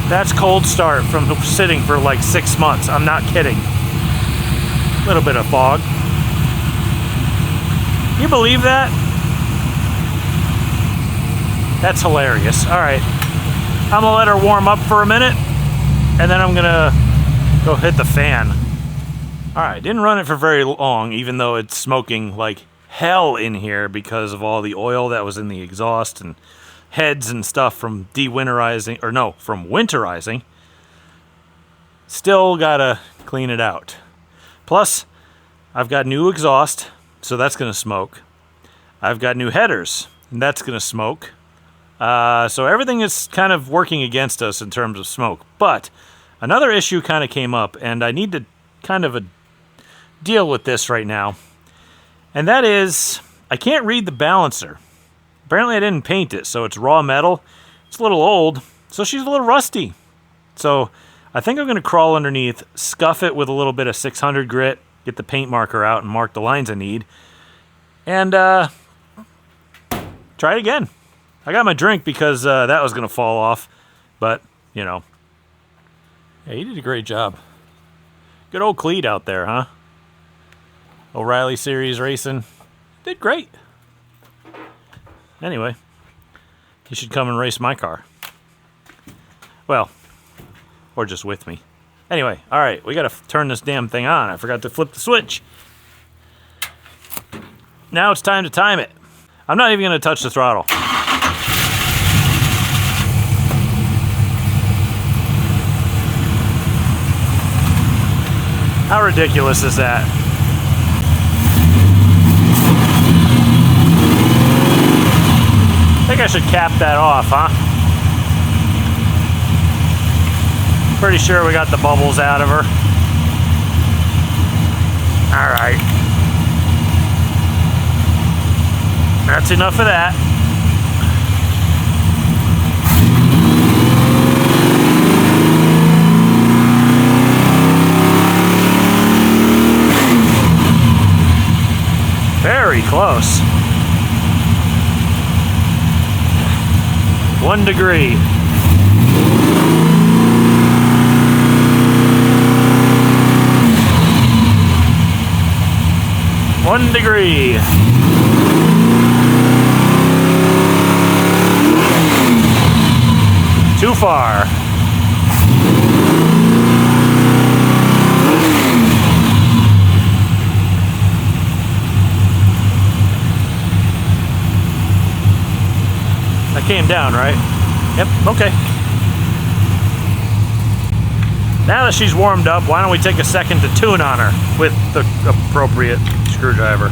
Speaker 1: That's cold start from sitting for like 6 months. I'm not kidding. A little bit of fog. You believe that? That's hilarious. All right. I'm gonna let her warm up for a minute, and then I'm gonna go hit the fan. All right, didn't run it for very long, even though it's smoking like hell in here because of all the oil that was in the exhaust and heads and stuff from de-winterizing, or no, from winterizing. Still gotta clean it out. Plus, I've got new exhaust, so that's gonna smoke. I've got new headers, and that's gonna smoke. So everything is kind of working against us in terms of smoke. But another issue kind of came up, and I need to kind of deal with this right now. And that is, I can't read the balancer. Apparently I didn't paint it, so it's raw metal. It's a little old, so she's a little rusty. So I think I'm going to crawl underneath, scuff it with a little bit of 600 grit, get the paint marker out and mark the lines I need, and try it again. I got my drink because that was going to fall off, but, you know. Yeah, you did a great job. Good old Cleat out there, huh? O'Reilly Series Racing. Did great. Anyway, you should come and race my car. Well, or just with me. Anyway, all right, we got to turn this damn thing on. I forgot to flip the switch. Now it's time to time it. I'm not even going to touch the throttle. How ridiculous is that? I think I should cap that off, huh? Pretty sure we got the bubbles out of her. All right. That's enough of that. Very close. 1 degree. One degree. Too far. That came down, right? Yep, okay. Now that she's warmed up, why don't we take a second to tune on her with the appropriate screwdriver.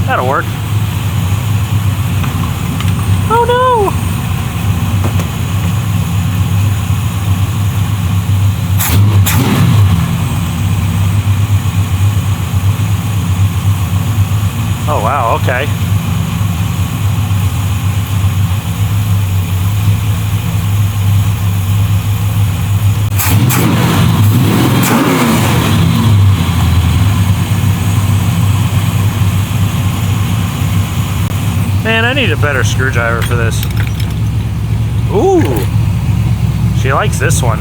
Speaker 1: That'll work. Oh no! Oh wow, okay. Man, I need a better screwdriver for this. Ooh, she likes this one.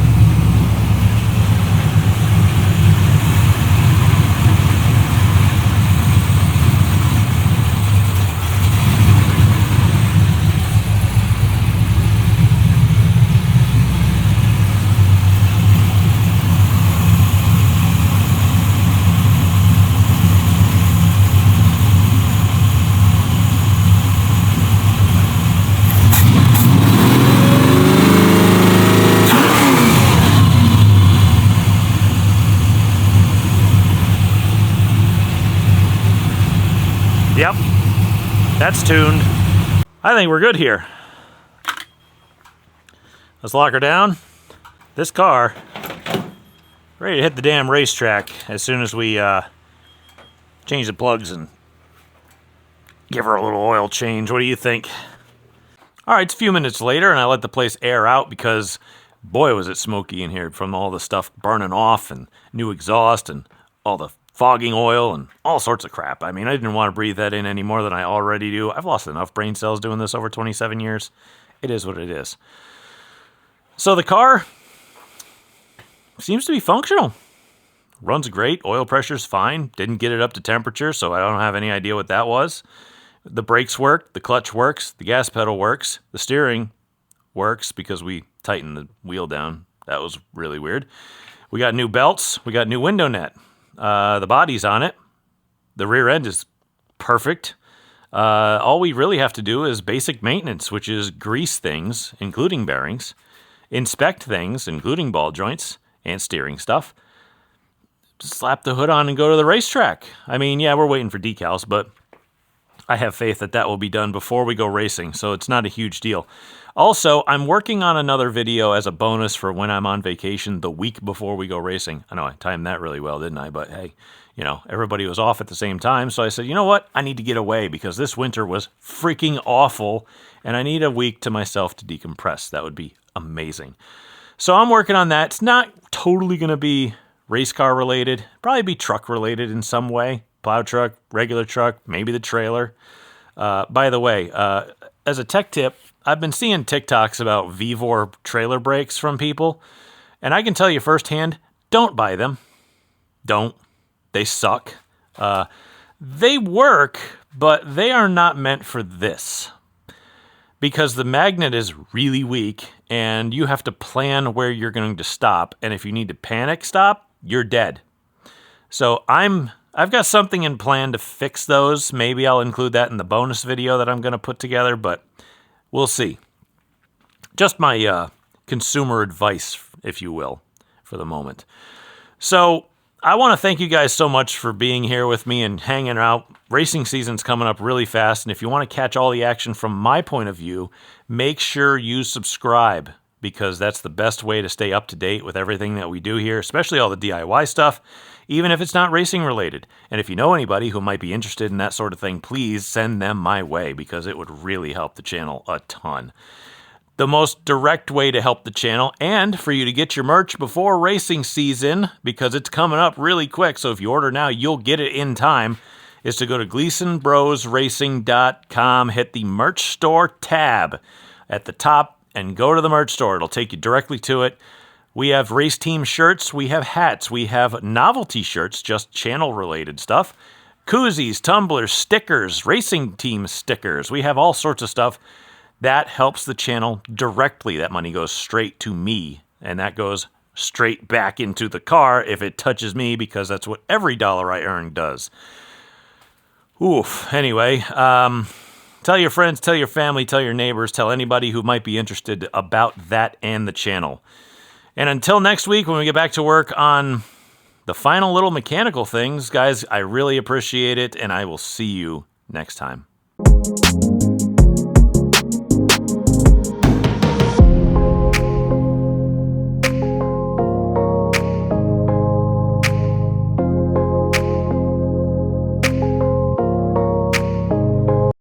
Speaker 1: that's tuned. I think we're good here. Let's lock her down. This car, ready to hit the damn racetrack as soon as we change the plugs and give her a little oil change. What do you think? All right, it's a few minutes later, and I let the place air out because, boy, was it smoky in here from all the stuff burning off and new exhaust and all the fogging oil and all sorts of crap. I mean, I didn't want to breathe that in any more than I already do. I've lost enough brain cells doing this over 27 years. It is what it is. So the car seems to be functional. Runs great. Oil pressure's fine. Didn't get it up to temperature, so I don't have any idea what that was. The brakes work. The clutch works. The gas pedal works. The steering works because we tightened the wheel down. That was really weird. We got new belts. We got new window net. The body's on it. The rear end is perfect. All we really have to do is basic maintenance, which is grease things, including bearings, inspect things, including ball joints and steering stuff, slap the hood on and go to the racetrack. I mean, yeah, we're waiting for decals, but I have faith that that will be done before we go racing, so it's not a huge deal. Also, I'm working on another video as a bonus for when I'm on vacation the week before we go racing. I know I timed that really well, didn't I? But hey, you know, everybody was off at the same time, so I said, you know what? I need to get away because this winter was freaking awful, and I need a week to myself to decompress. That would be amazing. So I'm working on that. It's not totally going to be race car related. Probably be truck related in some way. Plow truck, regular truck, maybe the trailer. By the way, as a tech tip, I've been seeing TikToks about Vevor trailer brakes from people, and I can tell you firsthand, don't buy them. Don't. They suck. They work, but they are not meant for this. Because the magnet is really weak, and you have to plan where you're going to stop, and if you need to panic stop, you're dead. So I've got something in plan to fix those. Maybe I'll include that in the bonus video that I'm going to put together, but we'll see. Just my consumer advice, if you will, for the moment. So I want to thank you guys so much for being here with me and hanging out. Racing season's coming up really fast, and if you want to catch all the action from my point of view, make sure you subscribe, because that's the best way to stay up to date with everything that we do here, especially all the DIY stuff, even if it's not racing related. And if you know anybody who might be interested in that sort of thing, please send them my way, because it would really help the channel a ton. The most direct way to help the channel and for you to get your merch before racing season, because it's coming up really quick, so if you order now, you'll get it in time, is to go to GleasonBrosRacing.com, hit the merch store tab at the top, and go to the merch store. It'll take you directly to it. We have race team shirts, we have hats, we have novelty shirts, just channel-related stuff, koozies, tumblers, stickers, racing team stickers. We have all sorts of stuff. That helps the channel directly. That money goes straight to me, and that goes straight back into the car if it touches me, because that's what every dollar I earn does. Oof. Anyway, tell your friends, tell your family, tell your neighbors, tell anybody who might be interested about that and the channel. And until next week, when we get back to work on the final little mechanical things, guys, I really appreciate it, and I will see you next time.